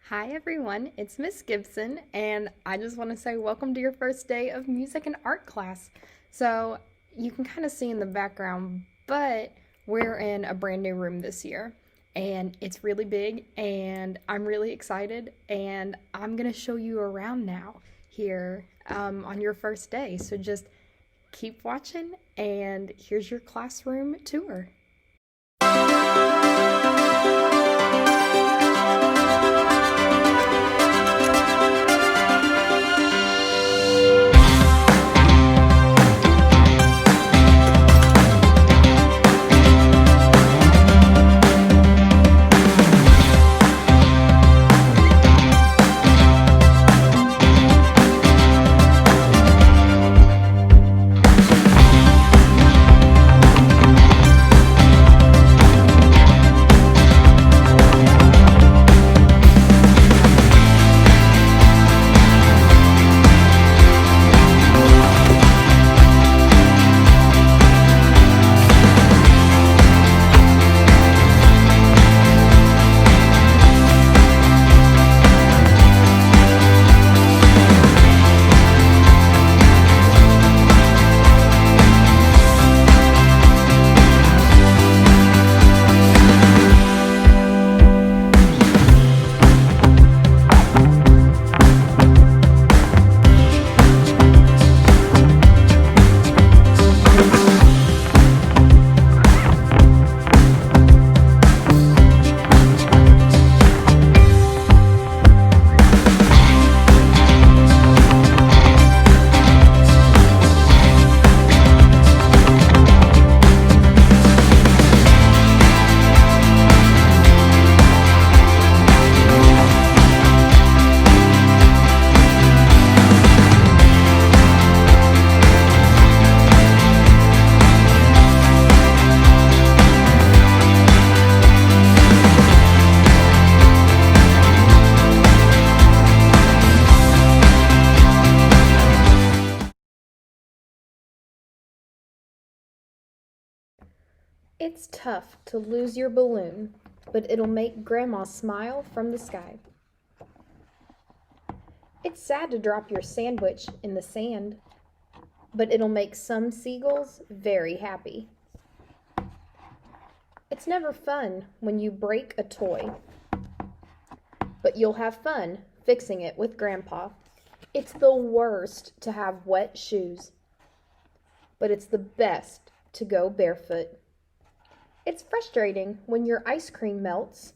Hi everyone, it's Miss Gibson, and I just want to say welcome to your first day of music and art class. So, you can kind of see in the background, but we're in a brand new room this year, and it's really big, and I'm really excited, and I'm going to show you around now here on your first day. So, just keep watching, and here's your classroom tour. It's tough to lose your balloon, but it'll make Grandma smile from the sky. It's sad to drop your sandwich in the sand, but it'll make some seagulls very happy. It's never fun when you break a toy, but you'll have fun fixing it with Grandpa. It's the worst to have wet shoes, but it's the best to go barefoot. It's frustrating when your ice cream melts,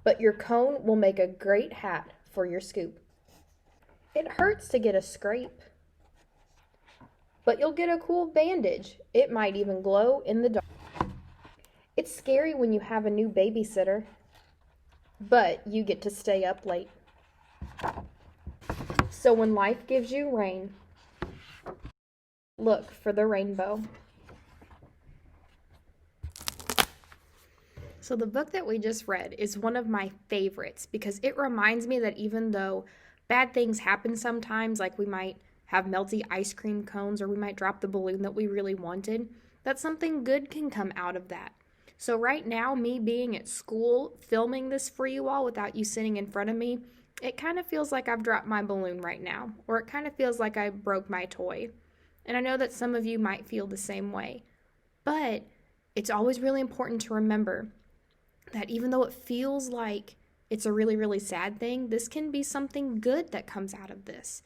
but your cone will make a great hat for your scoop. It hurts to get a scrape, but you'll get a cool bandage. It might even glow in the dark. It's scary when you have a new babysitter, but you get to stay up late. So when life gives you rain, look for the rainbow. So the book that we just read is one of my favorites because it reminds me that even though bad things happen sometimes, like we might have melty ice cream cones or we might drop the balloon that we really wanted, that something good can come out of that. So right now, me being at school, filming this for you all without you sitting in front of me, it kind of feels like I've dropped my balloon right now, or it kind of feels like I broke my toy. And I know that some of you might feel the same way, but it's always really important to remember that even though it feels like it's a really, really sad thing, this can be something good that comes out of this.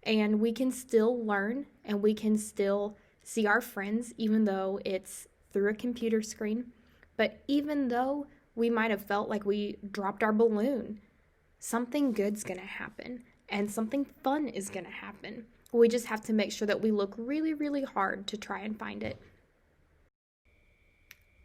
And we can still learn and we can still see our friends, even though it's through a computer screen. But even though we might have felt like we dropped our balloon, something good's going to happen and something fun is going to happen. We just have to make sure that we look really, really hard to try and find it.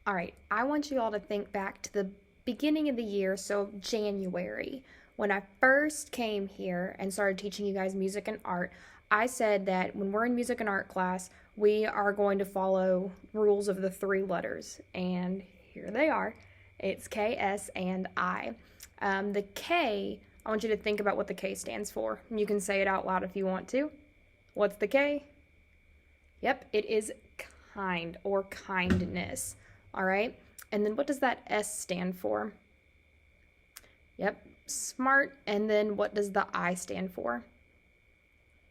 All right, I want you all to think back to the beginning of the year, so January. When I first came here and started teaching you guys music and art, I said that when we're in music and art class, we are going to follow rules of the three letters. And here they are. It's K, S, and I. The K, I want you to think about what the K stands for. You can say it out loud if you want to. What's the K? Yep, it is kind or kindness. All right. And then what does that S stand for? Yep, smart. And then what does the I stand for?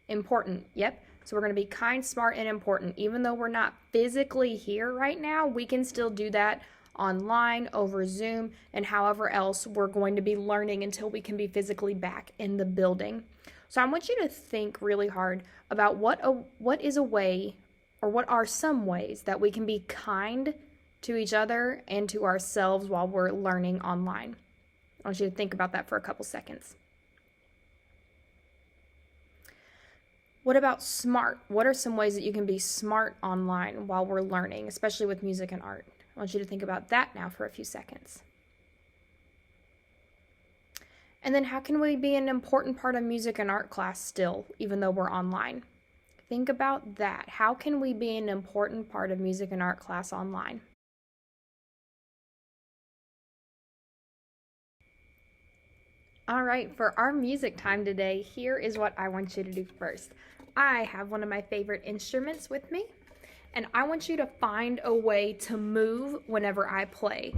Important. Yep. So we're going to be kind, smart, and important. Even though we're not physically here right now, we can still do that online, over Zoom, and however else we're going to be learning until we can be physically back in the building. So I want you to think really hard about what is a way, or what are some ways that we can be kind to each other and to ourselves while we're learning online. I want you to think about that for a couple seconds. What about smart? What are some ways that you can be smart online while we're learning, especially with music and art? I want you to think about that now for a few seconds. And then how can we be an important part of music and art class still, even though we're online? Think about that. How can we be an important part of music and art class online? All right, for our music time today, here is what I want you to do first. I have one of my favorite instruments with me, and I want you to find a way to move whenever I play.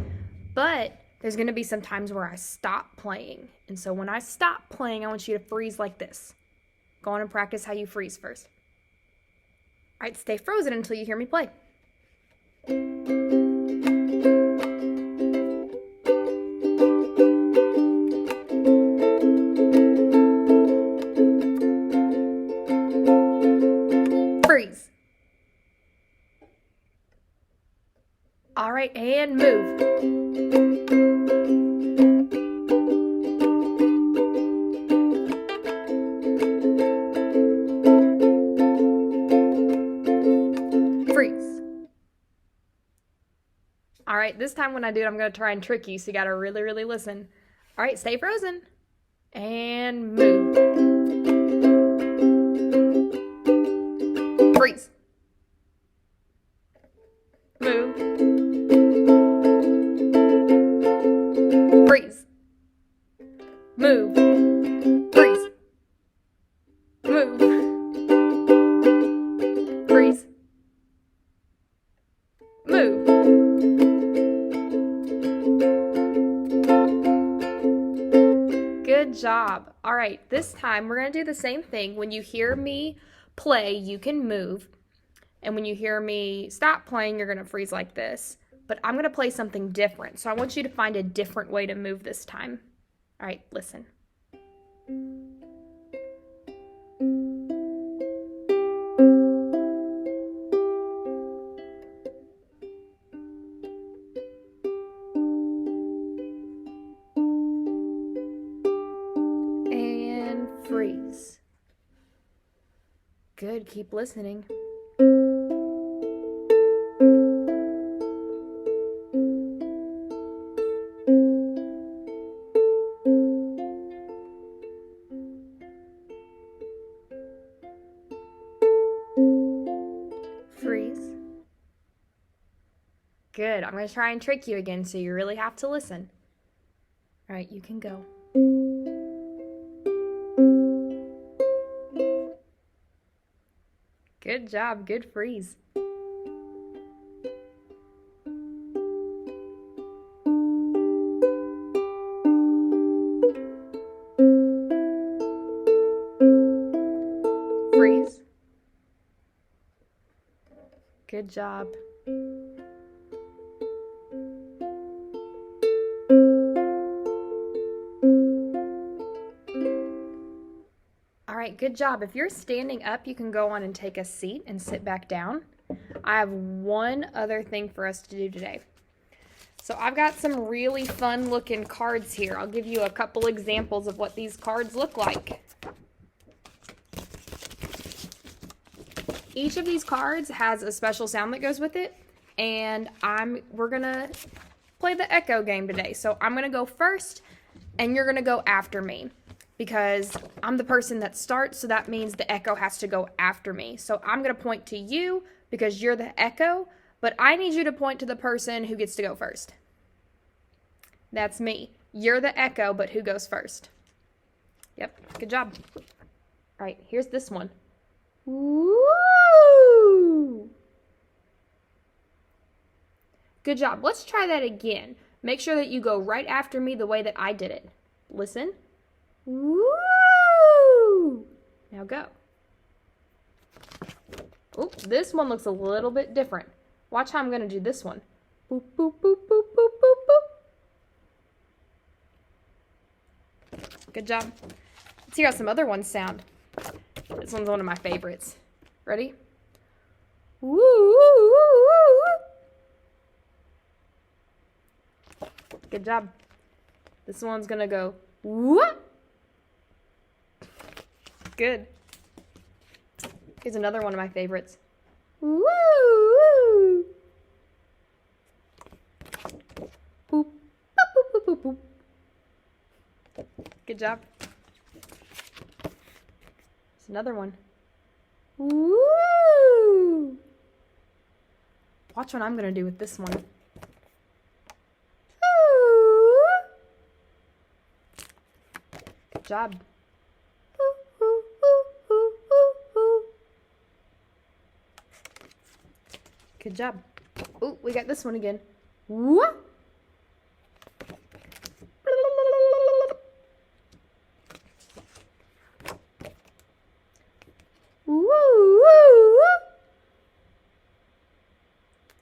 But there's going to be some times where I stop playing. And so when I stop playing, I want you to freeze like this. Go on and practice how you freeze first. All right, stay frozen until you hear me play. Freeze. All right, and move. Freeze. All right, this time when I do it, I'm going to try and trick you, so you got to really, really listen. All right, stay frozen. And move. Freeze. Move. Freeze. Move. Freeze. Move. Freeze. Move. Good job. All right, this time we're going to do the same thing. When you hear me play, you can move. And when you hear me stop playing, you're going to freeze like this. But I'm going to play something different. So I want you to find a different way to move this time. All right, listen. And freeze. Good, keep listening. Freeze. Good. I'm going to try and trick you again, so you really have to listen. All right, you can go. Good job. Good freeze. Freeze. Good job. All right, good job. If you're standing up, you can go on and take a seat and sit back down. I have one other thing for us to do today. So I've got some really fun looking cards here. I'll give you a couple examples of what these cards look like. Each of these cards has a special sound that goes with it, and we're gonna play the echo game today. So I'm gonna go first, and you're gonna go after me, because I'm the person that starts, so that means the echo has to go after me. So I'm gonna point to you because you're the echo, but I need you to point to the person who gets to go first. That's me. You're the echo, but who goes first? Yep, good job. All right, here's this one. Woo! Good job. Let's try that again. Make sure that you go right after me the way that I did it. Listen. Woo! Now go. Oh, this one looks a little bit different. Watch how I'm going to do this one. Boop, boop, boop, boop, boop, boop, boop. Good job. Let's hear how some other ones sound. This one's one of my favorites. Ready? Woo, woo, woo, woo. Good job. This one's gonna go what? Good. Here's another one of my favorites. Woo, woo. Boop, boop, boop, boop, boop, boop. Good job. Here's another one. Woo! Watch what I'm gonna do with this one. Good job. Good job. Oh, we got this one again. What?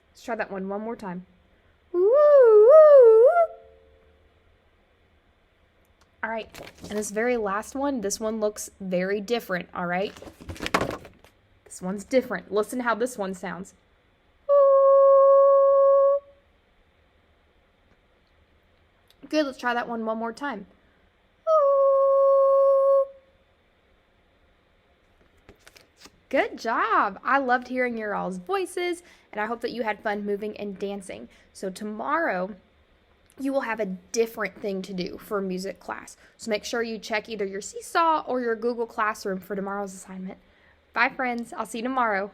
Let's try that one more time. All right, and this very last one, this one looks very different, all right? This one's different. Listen how this one sounds. Good, let's try that one more time. Good job. I loved hearing your all's voices, and I hope that you had fun moving and dancing. So tomorrow, you will have a different thing to do for music class. So make sure you check either your Seesaw or your Google Classroom for tomorrow's assignment. Bye, friends. I'll see you tomorrow.